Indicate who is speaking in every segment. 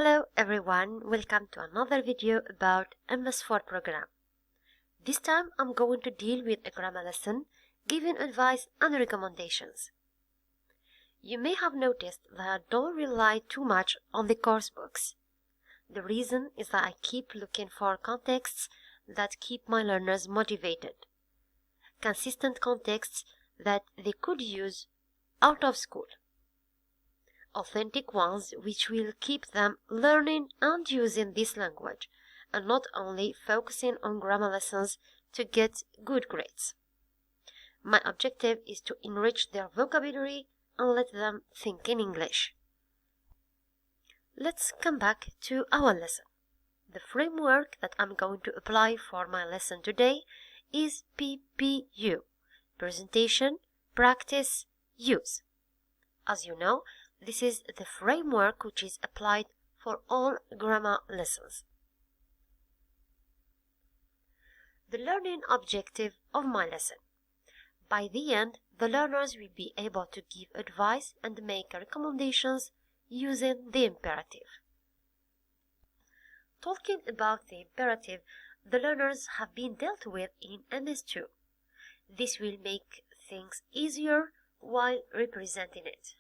Speaker 1: Hello everyone, welcome to another video about MS4 program. This time I'm going to deal with a grammar lesson, giving advice and recommendations. You may have noticed that I don't rely too much on the course books. The reason is that I keep looking for contexts that keep my learners motivated. Consistent contexts that they could use out of school. Authentic ones which will keep them learning and using this language, and not only focusing on grammar lessons to get good grades. My objective is to enrich their vocabulary and let them think in English. Let's come back to our lesson. The framework that I'm going to apply for my lesson today is PPU, Presentation, Practice, Use. As you know, this is the framework which is applied for all grammar lessons. The learning objective of my lesson. By the end, the learners will be able to give advice and make recommendations using the imperative. Talking about the imperative, the learners have been dealt with in MS2. This will make things easier while representing it.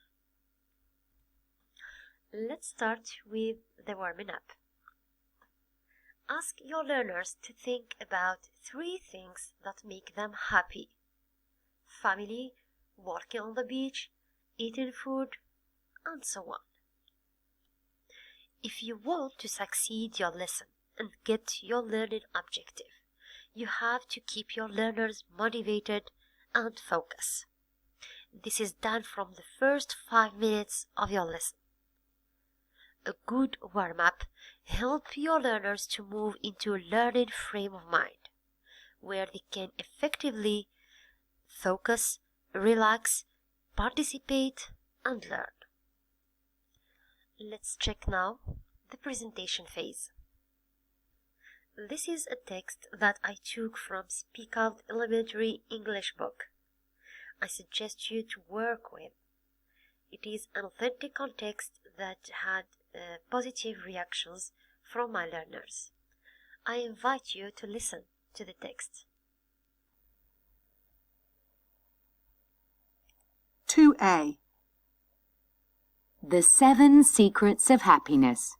Speaker 1: Let's start with the warming up. Ask your learners to think about 3 things that make them happy. Family, walking on the beach, eating food, and so on. If you want to succeed your lesson and get your learning objective, you have to keep your learners motivated and focused. This is done from the first 5 minutes of your lesson. A good warm-up helps your learners to move into a learning frame of mind, where they can effectively focus, relax, participate, and learn. Let's check now the presentation phase. This is a text that I took from Speak Out Elementary English book. I suggest you to work with. It is an authentic context that had positive reactions from my learners. I invite you to listen to the text.
Speaker 2: 2A. The 7 Secrets of Happiness.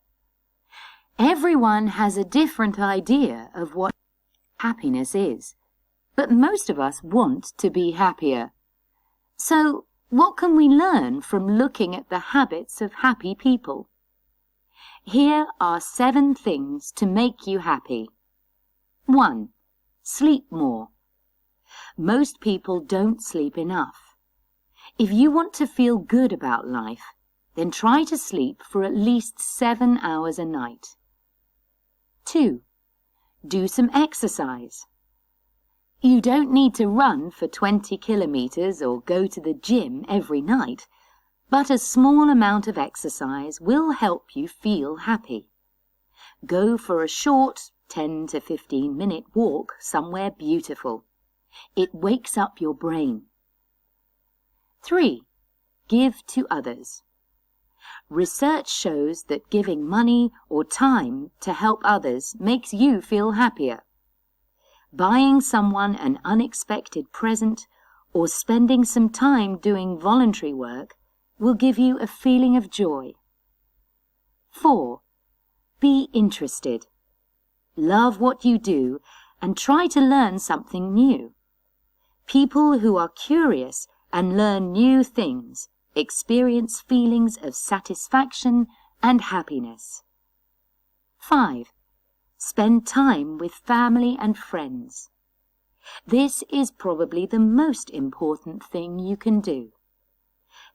Speaker 2: Everyone has a different idea of what happiness is, but most of us want to be happier. So, what can we learn from looking at the habits of happy people? Here are 7 things to make you happy. 1. Sleep more. Most people don't sleep enough. If you want to feel good about life, then try to sleep for at least 7 hours a night. 2. Do some exercise. You don't need to run for 20 kilometers or go to the gym every night, but a small amount of exercise will help you feel happy. Go for a short 10 to 15 minute walk somewhere beautiful. It wakes up your brain. 3. Give to others. Research shows that giving money or time to help others makes you feel happier. Buying someone an unexpected present or spending some time doing voluntary work will give you a feeling of joy. 4. Be interested. Love what you do and try to learn something new. People who are curious and learn new things experience feelings of satisfaction and happiness. 5. Spend time with family and friends. This is probably the most important thing you can do.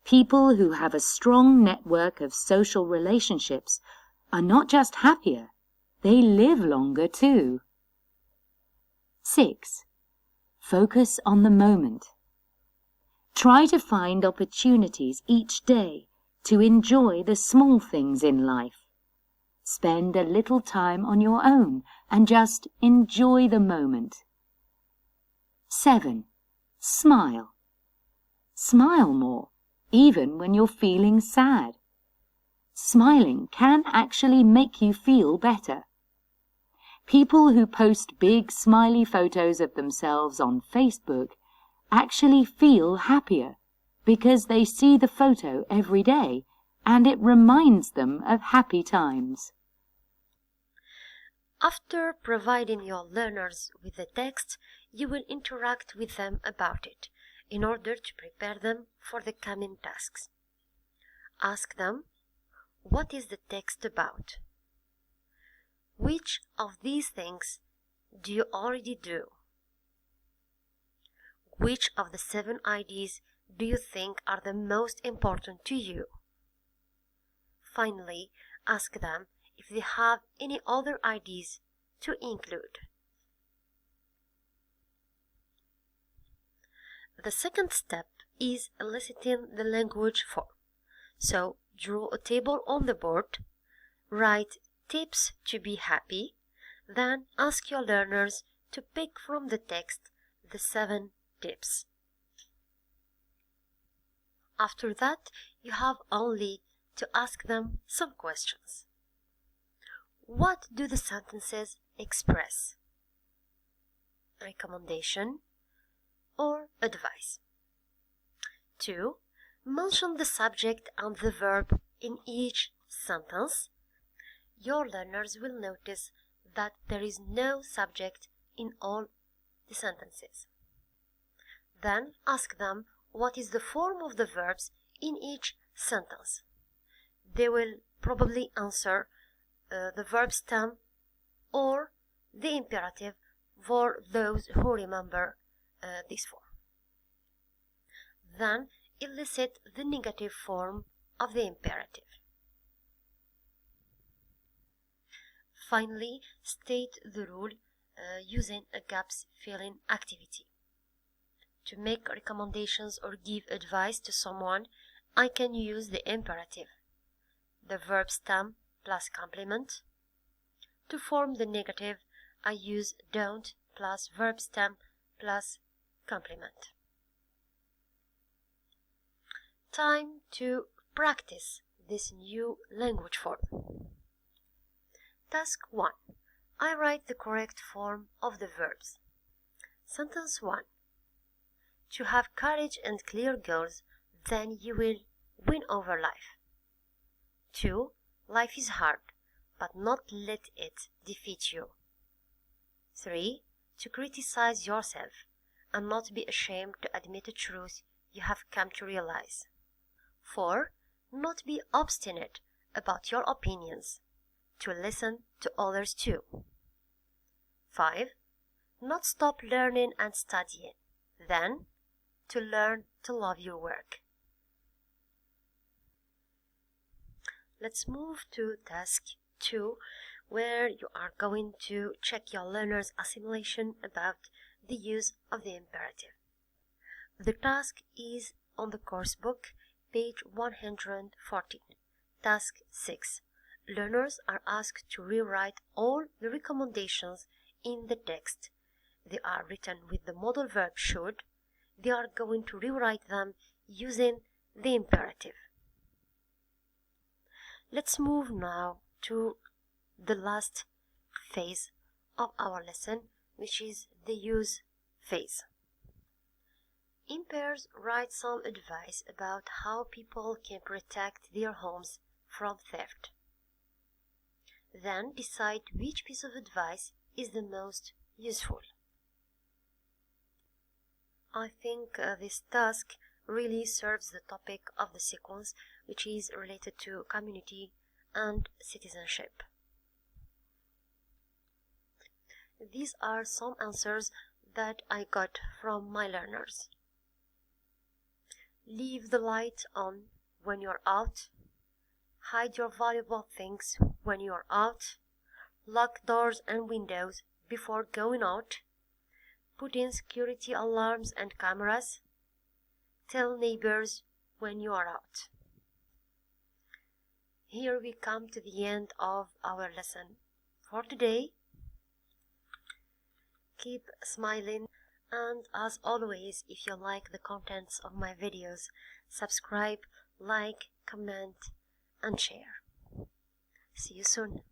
Speaker 2: People who have a strong network of social relationships are not just happier, they live longer too. 6. Focus on the moment. Try to find opportunities each day to enjoy the small things in life. Spend a little time on your own and just enjoy the moment. 7. Smile. Smile more, even when you're feeling sad. Smiling can actually make you feel better. People who post big smiley photos of themselves on Facebook actually feel happier because they see the photo every day and it reminds them of happy times.
Speaker 1: After providing your learners with the text, you will interact with them about it in order to prepare them for the coming tasks. Ask them, what is the text about? Which of these things do you already do? Which of the 7 ideas do you think are the most important to you? Finally, ask them if they have any other ideas to include. The second step is eliciting the language form. So, draw a table on the board, write tips to be happy, then ask your learners to pick from the text the 7 tips. After that, you have only to ask them some questions. What do the sentences express? Recommendation or advice? 2. Mention the subject and the verb in each sentence. Your learners will notice that there is no subject in all the sentences. Then ask them what is the form of the verbs in each sentence. They will probably answer the verb stem or the imperative for those who remember this form. Then elicit the negative form of the imperative. Finally, state the rule using a gaps filling activity. To make recommendations or give advice to someone, I can use the imperative, the verb stem plus complement. To form the negative, I use don't plus verb stem plus complement. Time to practice this new language form. Task 1. I write the correct form of the verbs. Sentence 1. To have courage and clear goals, then you will win over life. 2. Life is hard, but not let it defeat you. 3. To criticize yourself and not be ashamed to admit a truth you have come to realize. 4. Not be obstinate about your opinions. To listen to others too. 5. Not stop learning and studying. Then, to learn to love your work. Let's move to task 2, where you are going to check your learners' assimilation about the use of the imperative. The task is on the course book, page 114. Task 6. Learners are asked to rewrite all the recommendations in the text. They are written with the modal verb should. They are going to rewrite them using the imperative. Let's move now to the last phase of our lesson, which is the use phase. In pairs, write some advice about how people can protect their homes from theft. Then decide which piece of advice is the most useful. I think this task really serves the topic of the sequence, which is related to community and citizenship. These are some answers that I got from my learners. Leave the light on when you're out. Hide your valuable things when you're out. Lock doors and windows before going out. Put in security alarms and cameras. Tell neighbors when you are out. Here we come to the end of our lesson for today. Keep smiling, and as always, if you like the contents of my videos, subscribe, like, comment, and share. See you soon.